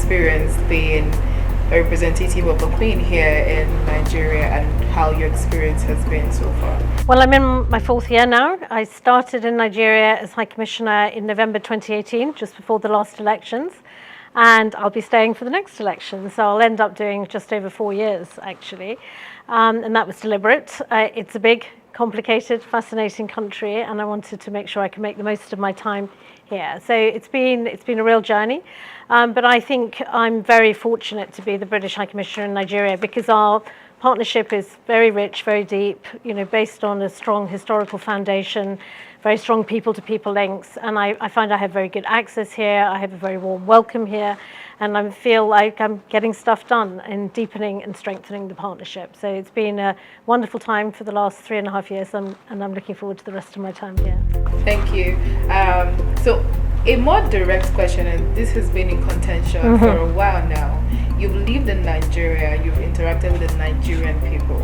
experience being a representative of the Queen here in Nigeria, and how your experience has been so far? Well, I'm in my 4th year now. I started in Nigeria as High Commissioner in November 2018, just before the last elections, and I'll be staying for the next election. So I'll end up doing just over 4 years, actually, and that was deliberate. It's a big, complicated, fascinating country, and I wanted to make sure I can make the most of my time here. So it's been a real journey, but I think I'm very fortunate to be the British High Commissioner in Nigeria, because our partnership is very rich, very deep, based on a strong historical foundation, very strong people-to-people links, and I find I have very good access here. I have a very warm welcome here, and I feel like I'm getting stuff done and deepening and strengthening the partnership. So it's been a wonderful time for the last 3.5 years, and I'm looking forward to the rest of my time here. Thank you. So a more direct question, and this has been in contention for a while now. You've lived in Nigeria, you've interacted with the Nigerian people,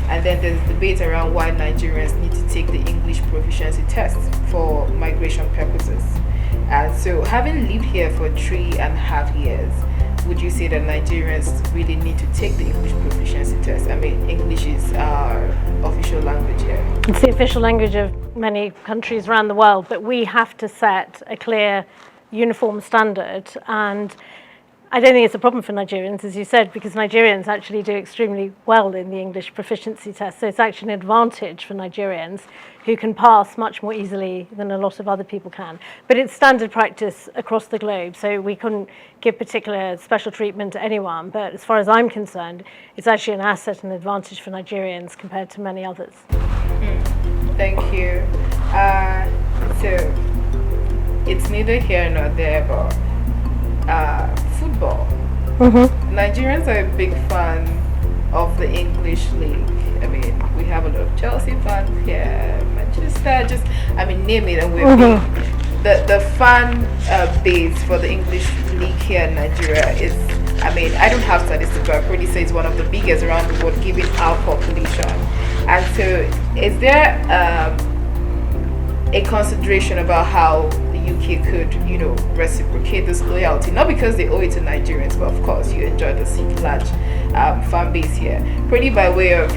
and then there's debate around why Nigerians need to take the English proficiency test for migration purposes. So having lived here for 3.5 years, would you say that Nigerians really need to take the English proficiency test? I mean, English is our official language here. It's the official language of many countries around the world, but we have to set a clear, uniform standard, and I don't think it's a problem for Nigerians, as you said, because Nigerians actually do extremely well in the English proficiency test. So it's actually an advantage for Nigerians, who can pass much more easily than a lot of other people can. But it's standard practice across the globe, so we couldn't give particular special treatment to anyone. But as far as I'm concerned, it's actually an asset and advantage for Nigerians compared to many others. Thank you. So it's neither here nor there, but football. Nigerians are a big fan of the English league. I mean, we have a lot of Chelsea fans here, Manchester, name it, and we're big. The fan base for the English league here in Nigeria is, I don't have statistics, but I'd probably say it's one of the biggest around the world, given our population. And so, is there a consideration about how UK could, reciprocate this loyalty? Not because they owe it to Nigerians, but of course you enjoy the large fan base here. Probably by way of,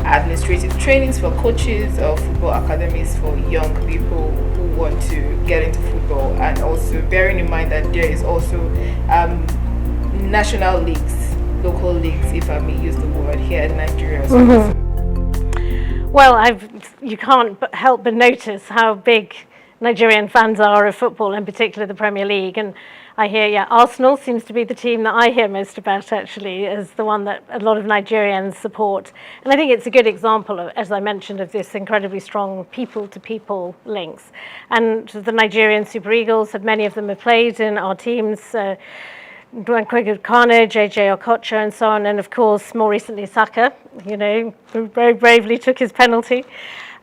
administrative trainings for coaches or football academies for young people who want to get into football, and also bearing in mind that there is also national leagues, local leagues, if I may use the word, here in Nigeria as well. Well, you can't help but notice how big Nigerian fans are of football, in particular the Premier League. And I hear, Arsenal seems to be the team that I hear most about, actually, as the one that a lot of Nigerians support. And I think it's a good example, of, as I mentioned, of this incredibly strong people-to-people links. And the Nigerian Super Eagles, many of them have played in our teams, Kane, JJ Okocha, and so on, and of course, more recently, Saka, who very bravely took his penalty.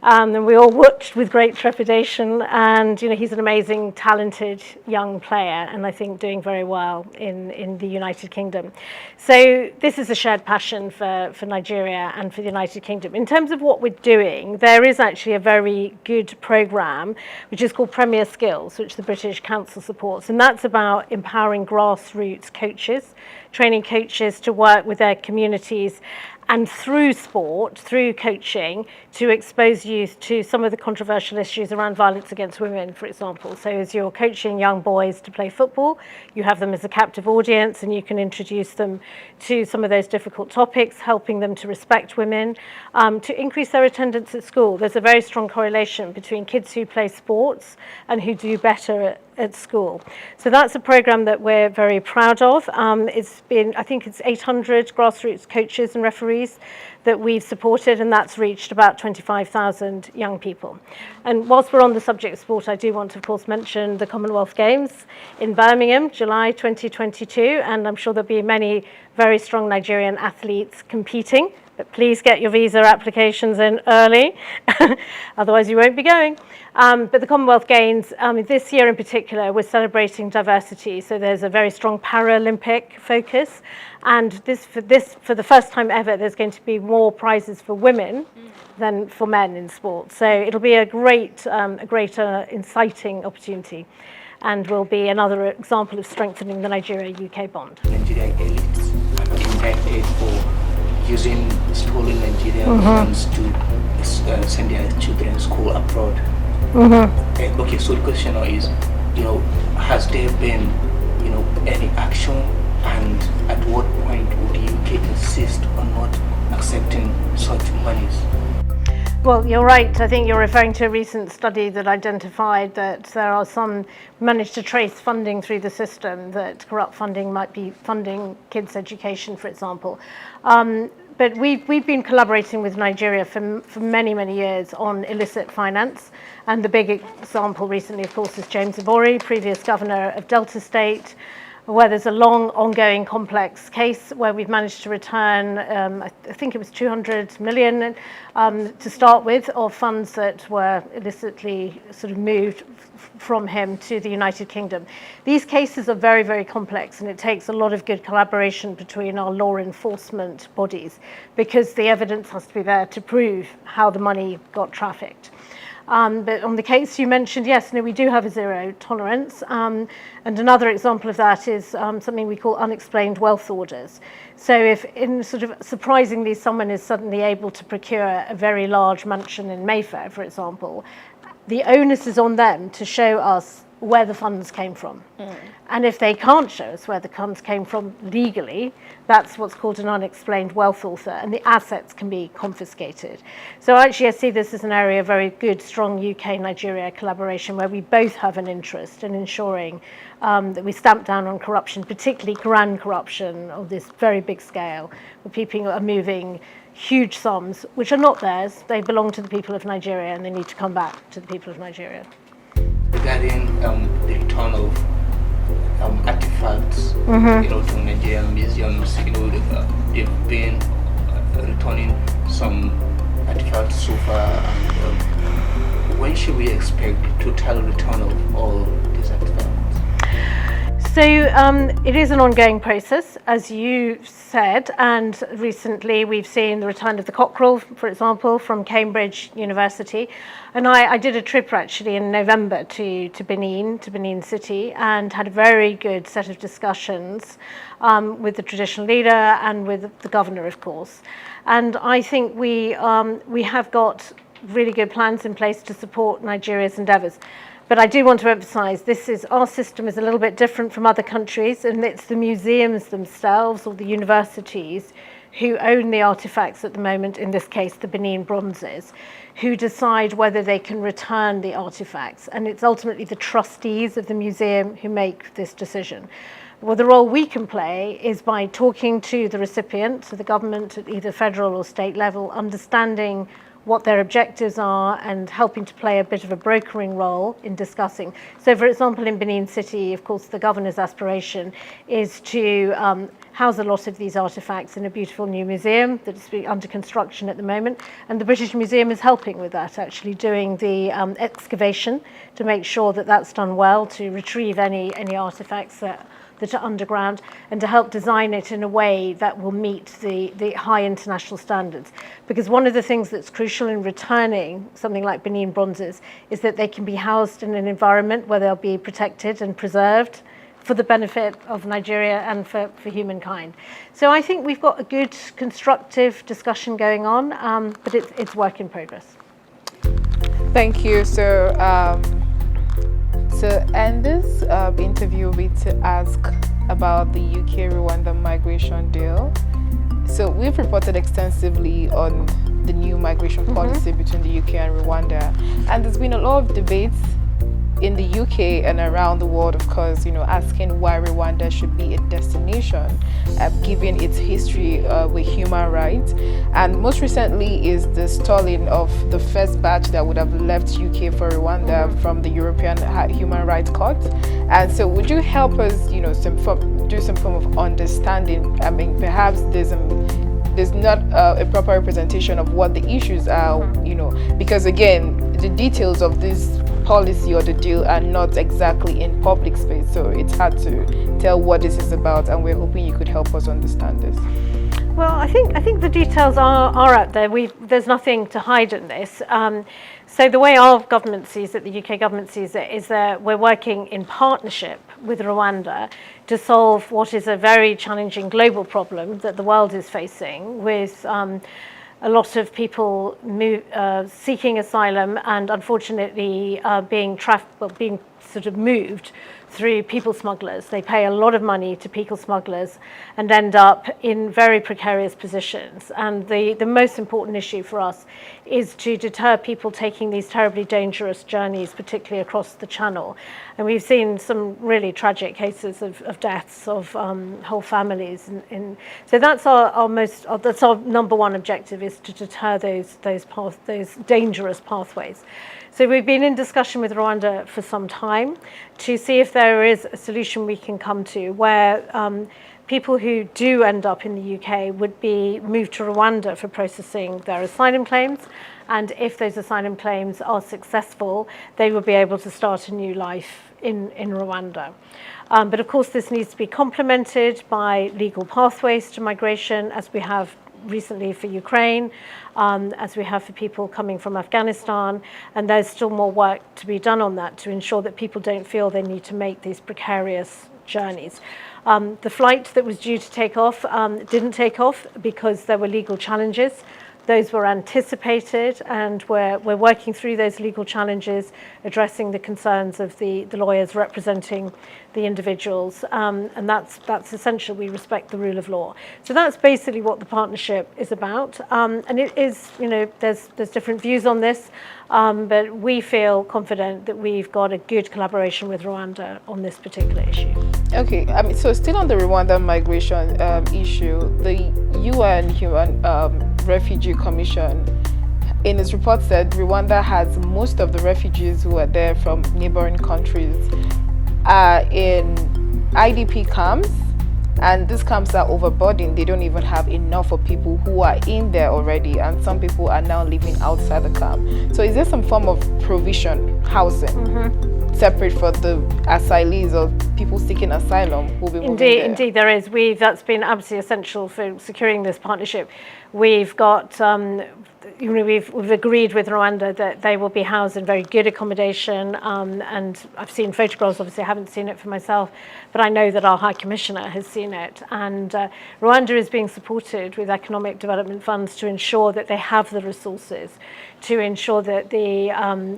And we all watched with great trepidation, and he's an amazing, talented young player, and I think doing very well in the United Kingdom. So this is a shared passion for Nigeria and for the United Kingdom. In terms of what we're doing, there is actually a very good programme which is called Premier Skills, which the British Council supports, and that's about empowering grassroots coaches, training coaches to work with their communities, and through sport, through coaching, to expose youth to some of the controversial issues around violence against women, for example. So as you're coaching young boys to play football, you have them as a captive audience, and you can introduce them to some of those difficult topics, helping them to respect women, to increase their attendance at school. There's a very strong correlation between kids who play sports and who do better at school. So that's a program that we're very proud of. It's been, I think it's 800 grassroots coaches and referees that we've supported, and that's reached about 25,000 young people. And whilst we're on the subject of sport, I do want to, of course, mention the Commonwealth Games in Birmingham, July 2022, and I'm sure there'll be many very strong Nigerian athletes competing. But please get your visa applications in early, otherwise you won't be going. But the Commonwealth Games, this year in particular, we're celebrating diversity. So there's a very strong Paralympic focus. And for the first time ever, there's going to be more prizes for women than for men in sport. So it'll be a great, inciting opportunity. and will be another example of strengthening the Nigeria-UK bond. Nigerian elites are indicted for using stolen Nigerian funds to send their children to school abroad. Okay, so the question now is, has there been, any action, and at what point would the UK insist on not accepting such monies? Well, you're right. I think you're referring to a recent study that identified that there are some managed to trace funding through the system, that corrupt funding might be funding kids' education, for example. But we've been collaborating with Nigeria for many, many years on illicit finance. And the big example recently, of course, is James Ibori, previous governor of Delta State, where there's a long, ongoing, complex case where we've managed to return, I think it was 200 million to start with, of funds that were illicitly sort of moved from him to the United Kingdom. These cases are very, very complex, and it takes a lot of good collaboration between our law enforcement bodies, because the evidence has to be there to prove how the money got trafficked. But on the case you mentioned, yes, no, we do have a zero tolerance. And another example of that is something we call unexplained wealth orders. So if surprisingly someone is suddenly able to procure a very large mansion in Mayfair, for example, the onus is on them to show us where the funds came from. And if they can't show us where the funds came from legally, that's what's called an unexplained wealth order, and the assets can be confiscated. So actually I see this as an area of very good, strong UK-Nigeria collaboration, where we both have an interest in ensuring that we stamp down on corruption, particularly grand corruption of this very big scale, where people are moving huge sums, which are not theirs. They belong to the people of Nigeria, and they need to come back to the people of Nigeria. Regarding the return of artifacts, to Nigerian museums, they've been returning some artifacts so far. When should we expect the total return of all these artifacts? So it is an ongoing process, as you said, and recently we've seen the return of the cockerel, for example, from Cambridge University. And I did a trip actually in November to Benin City, and had a very good set of discussions with the traditional leader and with the governor, of course. And I think we have got really good plans in place to support Nigeria's endeavours. But I do want to emphasise our system is a little bit different from other countries, and it's the museums themselves or the universities who own the artefacts at the moment, in this case the Benin bronzes, who decide whether they can return the artefacts. And it's ultimately the trustees of the museum who make this decision. Well, the role we can play is by talking to the recipient, so the government at either federal or state level, understanding what their objectives are and helping to play a bit of a brokering role in discussing. So for example, in Benin City, of course, the governor's aspiration is to house a lot of these artifacts in a beautiful new museum that's under construction at the moment. And the British Museum is helping with that, actually doing the excavation to make sure that that's done well, to retrieve any artifacts that are underground, and to help design it in a way that will meet the high international standards. Because one of the things that's crucial in returning something like Benin bronzes is that they can be housed in an environment where they'll be protected and preserved for the benefit of Nigeria and for humankind. So I think we've got a good constructive discussion going on, but it's work in progress. Thank you. So to end this interview, we'll be to ask about the UK-Rwanda migration deal. So we've reported extensively on the new migration policy between the UK and Rwanda, and there's been a lot of debates in the UK and around the world, of course, asking why Rwanda should be a destination, given its history with human rights. And most recently is the stalling of the first batch that would have left UK for Rwanda from the European Human Rights Court. And so would you help us, do some form of understanding? I mean, perhaps there's not a proper representation of what the issues are, because again, the details of this policy or the deal are not exactly in public space, so it's hard to tell what this is about, and we're hoping you could help us understand this. Well, I think the details are out there. There's nothing to hide in this. So the way our government sees it, the UK government sees it, is that we're working in partnership with Rwanda to solve what is a very challenging global problem that the world is facing, with a lot of people seeking asylum and unfortunately being sort of moved through people smugglers. They pay a lot of money to people smugglers and end up in very precarious positions. And the most important issue for us is to deter people taking these terribly dangerous journeys, particularly across the Channel. And we've seen some really tragic cases of deaths of whole families. So that's that's our number one objective, is to deter those dangerous pathways. So we've been in discussion with Rwanda for some time to see if there is a solution we can come to where people who do end up in the UK would be moved to Rwanda for processing their asylum claims. And if those asylum claims are successful, they will be able to start a new life in Rwanda. But of course, this needs to be complemented by legal pathways to migration, as we have recently for Ukraine, as we have for people coming from Afghanistan, and there's still more work to be done on that to ensure that people don't feel they need to make these precarious journeys. The flight that was due to take off didn't take off because there were legal challenges. Those were anticipated, and we're working through those legal challenges, addressing the concerns of the lawyers representing the individuals, and that's essential. We respect the rule of law. So that's basically what the partnership is about, and it is, there's different views on this, but we feel confident that we've got a good collaboration with Rwanda on this particular issue. Okay, so still on the Rwanda migration issue, the UN Human Refugee Commission in its report said Rwanda has most of the refugees who are there from neighboring countries in IDP camps, and these camps are overburdened. They don't even have enough for people who are in there already, and some people are now living outside the camp. So is there some form of provision, housing, separate for the asylees or people seeking asylum who will be moving there? Indeed there is. That's been absolutely essential for securing this partnership. We've got we've agreed with Rwanda that they will be housed in very good accommodation, and I've seen photographs. Obviously I haven't seen it for myself, but I know that our High Commissioner has seen it, and Rwanda is being supported with economic development funds to ensure that they have the resources to ensure that the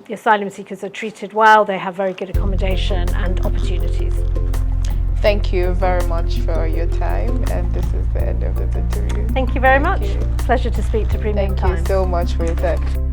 asylum seekers are treated well, they have very good accommodation and opportunities. Thank you very much for your time, and this is the end of this interview. Thank you very much. Pleasure to speak to Premium Times. Thank you so much for your time.